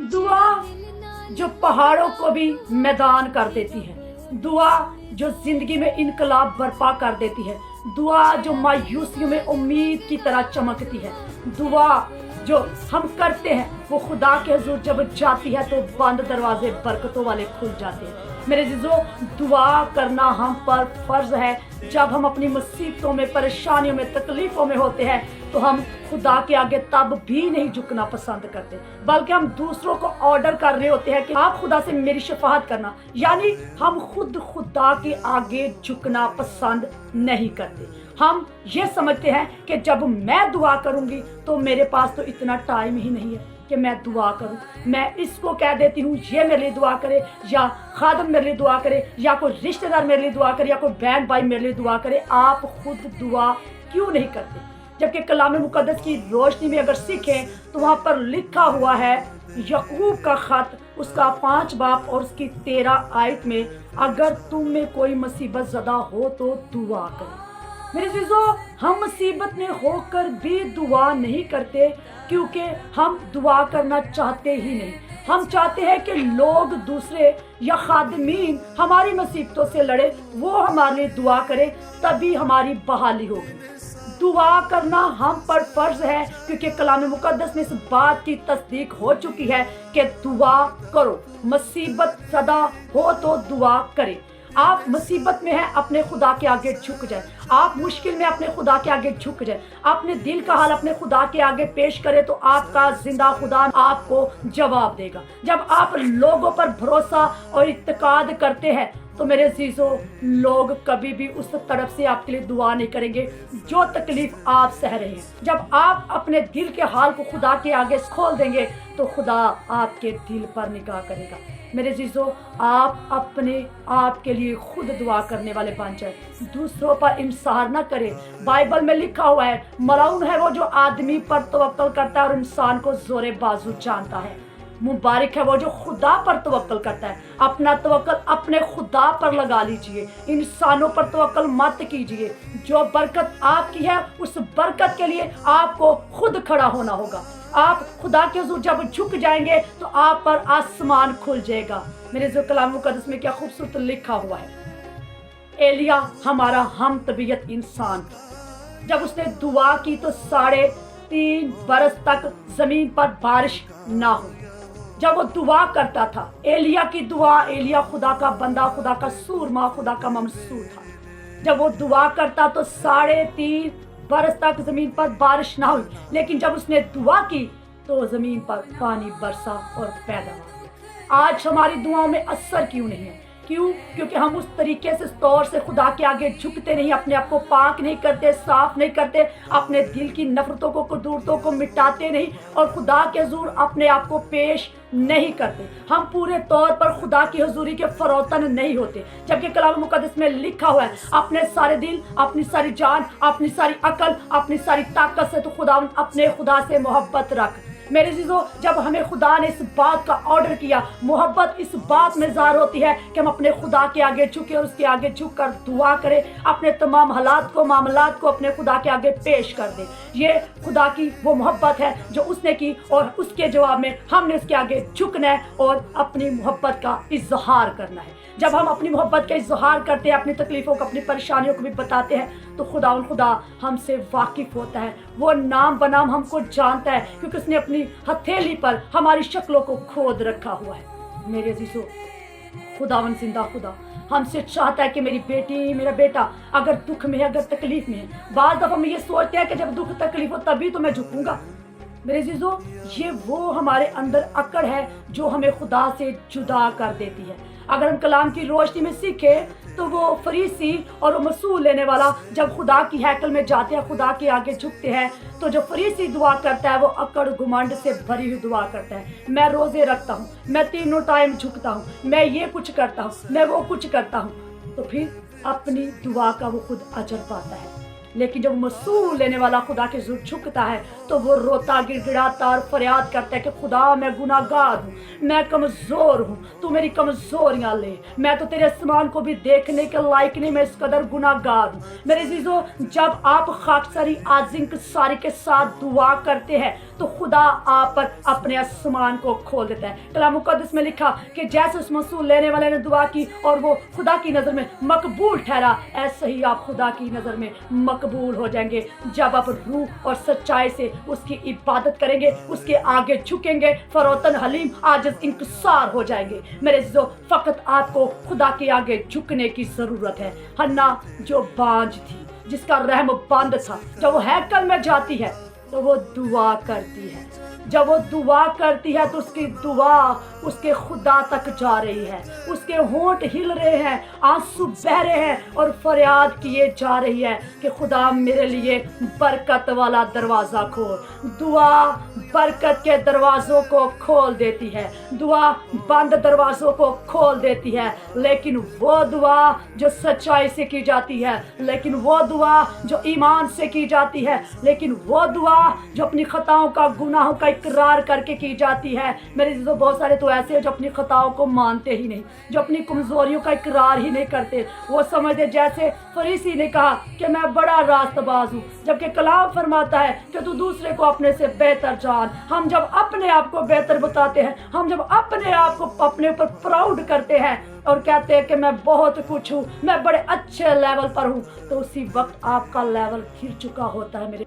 दुआ जो पहाड़ों को भी मैदान कर देती है, दुआ जो जिंदगी में इनकलाब बर्पा कर देती है, दुआ जो मायूसियों में उम्मीद की तरह चमकती है, दुआ जो हम करते हैं वो खुदा के हुजूर जब जाती है तो बंद दरवाजे बरकतों वाले खुल जाते हैं। मेरे जीजो, दुआ करना हम पर फर्ज है। जब हम अपनी मुसीबतों में, परेशानियों में, तकलीफों में होते हैं तो हम खुदा के आगे तब भी नहीं झुकना पसंद करते, बल्कि हम दूसरों को ऑर्डर कर रहे होते हैं कि आप खुदा से मेरी शफाअत करना। यानी हम खुद खुदा के आगे झुकना पसंद नहीं करते। हम ये समझते हैं कि जब मैं दुआ करूंगी तो मेरे पास तो इतना टाइम ही नहीं है कि मैं दुआ करूं। मैं इसको कह देती हूँ ये मेरे लिए दुआ करे, या खादम मेरे लिए दुआ करे, या कोई रिश्तेदार मेरे लिए दुआ करे, या कोई बहन भाई मेरे लिए दुआ करे। आप खुद दुआ क्यों नहीं करते? जबकि कलाम मुकद्दस की रोशनी में अगर सीखें तो वहाँ पर लिखा हुआ है, याकूब का खत उसका 5 बाब और उसकी 13 आयत में, अगर तुम में कोई मुसीबत ज़दा हो तो दुआ करो। मेरे जीजो, हम मुसीबत में होकर भी दुआ नहीं करते क्योंकि हम दुआ करना चाहते ही नहीं। हम चाहते हैं कि लोग दूसरे या खादमीन हमारी मुसीबतों से लड़े, वो हमारे लिए दुआ करें, तभी हमारी बहाली होगी। दुआ करना हम पर फर्ज है क्योंकि कलाम मुकद्दस में इस बात की तस्दीक हो चुकी है कि दुआ करो। मुसीबत ज़दा हो तो दुआ करें। आप मुसीबत में हैं, अपने खुदा के आगे झुक जाए। आप मुश्किल में अपने खुदा के आगे झुक जाए, अपने दिल का हाल अपने खुदा के आगे पेश करें तो आपका जिंदा खुदा आपको जवाब देगा। जब आप लोगों पर भरोसा और इत्तेकाद करते हैं तो मेरे अजीजों, लोग कभी भी उस तरफ से आपके लिए दुआ नहीं करेंगे जो तकलीफ आप सह रहे हैं। जब आप अपने दिल के हाल को खुदा के आगे खोल देंगे तो खुदा आपके दिल पर निगाह करेगा। मेरे अजीजों, आप अपने आप के लिए खुद दुआ करने वाले बन जाए, दूसरों पर इंसार न करें। बाइबल में लिखा हुआ है, मलाउन है वो जो आदमी पर तवक्कल करता है और इंसान को जोरे बाजू जानता है। मुबारक है वो जो खुदा पर तवक्कल करता है। अपना तवक्कल अपने खुदा पर लगा लीजिए, इंसानों पर तवक्कल मत कीजिए। जो बरकत आपकी है उस बरकत के लिए आपको खुद खड़ा होना होगा। आप खुदा के हुजूर जब झुक जाएंगे तो आप पर आसमान खुल जाएगा। मेरे जो कलाम मुकद्दस में क्या खूबसूरत लिखा हुआ है, एलिया हमारा हम तबीयत इंसान, जब उसने दुआ की तो 3.5 बरस तक जमीन पर बारिश ना हो। जब वो दुआ करता था, एलिया की दुआ, एलिया खुदा का बंदा, खुदा का सूरमा, खुदा का मंसूर था। जब वो दुआ करता तो 3.5 बरस तक जमीन पर बारिश ना हुई, लेकिन जब उसने दुआ की तो जमीन पर पानी बरसा और पैदा हुआ। आज हमारी दुआओं में असर क्यों नहीं है? क्यों? क्योंकि हम उस तरीके से तौर से खुदा के आगे झुकते नहीं, अपने आप को पाक नहीं करते, साफ नहीं करते, अपने दिल की नफरतों को, कुदूरतों को मिटाते नहीं और खुदा के हुजूर अपने आप को पेश नहीं करते। हम पूरे तौर पर खुदा की हुजूरी के फरोतन नहीं होते। जबकि कलाम मुकद्दस में लिखा हुआ है, अपने सारे दिल, अपनी सारी जान, अपनी सारी अकल, अपनी सारी ताकत से तो खुदा अपने खुदा से मोहब्बत रख। मेरे जीजो, जब हमें खुदा ने इस बात का ऑर्डर किया, मोहब्बत इस बात में ज़ाहिर होती है कि हम अपने खुदा के आगे झुके और उसके आगे झुक कर दुआ करें, अपने तमाम हालात को, मामलात को अपने खुदा के आगे पेश कर दें। ये खुदा की वो मोहब्बत है जो उसने की और उसके जवाब में हमने उसके आगे झुकना है और अपनी मोहब्बत का इजहार करना है। जब हम अपनी मोहब्बत का इजहार करते हैं, अपनी तकलीफ़ों को, अपनी परेशानियों को भी बताते हैं तो खुदा हमसे वाकिफ़ होता है। वो नाम बनाम हमको जानता है क्योंकि उसने अपनी हथेली पर हमारी शक्लों को खोद रखा हुआ है। मेरे अजीजों, खुदावन जिंदा खुदा हमसे चाहता है कि मेरी बेटी, मेरा बेटा अगर दुख में है, अगर तकलीफ में है, बाज़ दफ़ा हम ये सोचते हैं कि जब दुख तकलीफ हो तभी तो मैं झुकूंगा। मेरे अजीजों, ये वो हमारे अंदर अकड़ है जो हमें खुदा से जुदा कर देती है। अगर हम कलाम की रोशनी में सीखें तो वो फरीसी और वो मसूल लेने वाला जब खुदा की हैकल में जाते हैं, खुदा के आगे झुकते हैं, तो जो फरीसी दुआ करता है वो अकड़ घुमंड से भरी हुई दुआ करता है। मैं रोज़े रखता हूँ, मैं 3 टाइम झुकता हूँ, मैं ये कुछ करता हूँ, मैं वो कुछ करता हूँ, तो फिर अपनी दुआ का वो खुद अजर पाता है। लेकिन जब मसूल लेने वाला खुदा के जुर्म झुकता है तो वो रोता, गिड़गिड़ाता और फरियाद करता है कि खुदा मैं गुनाहगार हूँ, मैं कमज़ोर हूँ, तू मेरी कमज़ोरियाँ ले, मैं तो तेरे आसमान को भी देखने के लायक नहीं, मैं इस कदर गुनाहगार हूँ। मेरे अज़ीज़ों, जब आप खाकसारी आज़िम सारी के साथ दुआ करते हैं तो खुदा आप पर अपने आसमान को खोल देता है। कलाम मुकद्दस में लिखा कि जैसे उस मसूल लेने वाले ने दुआ की और वो खुदा की नज़र में मकबूल ठहरा, ऐसे ही आप खुदा की नज़र में मकबूल हो जाएंगे जब आप रूह और सच्चाई से उसकी इबादत करेंगे, उसके आगे झुकेंगे, फरोतन हलीम आजिज़ इंकिसार हो जाएंगे। मेरे जो फ़कत आपको खुदा के आगे झुकने की ज़रूरत है। हन्ना जो बांझ थी, जिसका रहम बंद था, जब वो हैकल में जाती है तो वो दुआ करती है। जब वो दुआ करती है तो उसकी दुआ उसके खुदा तक जा रही है, उसके होंठ हिल रहे हैं, आंसू बह रहे हैं और फरियाद किए जा रही है कि खुदा मेरे लिए बरकत वाला दरवाज़ा खोल। दुआ बरकत के दरवाज़ों को खोल देती है, दुआ बंद दरवाज़ों को खोल देती है। लेकिन वो दुआ जो सच्चाई से की जाती है, लेकिन वो दुआ जो ईमान से की जाती है, लेकिन वो दुआ जो अपनी खताओं का, गुनाहों का इकरार करके की जाती है। मेरे जो बहुत सारे तो ऐसे हैं जो अपनी खताओं को मानते ही नहीं, जो अपनी कमज़ोरियों का इकरार ही नहीं करते। वो समझते जैसे फरीसी ने कहा कि मैं बड़ा रास्तबाज हूँ, जबकि कलाम फरमाता है कि तू दूसरे को अपने से बेहतर जान। हम जब अपने आप को बेहतर बताते हैं, हम जब अपने आप को अपने ऊपर प्राउड करते हैं और कहते हैं कि मैं बहुत कुछ हूँ, मैं बड़े अच्छे लेवल पर हूँ, तो उसी वक्त आपका लेवल गिर चुका होता है। मेरे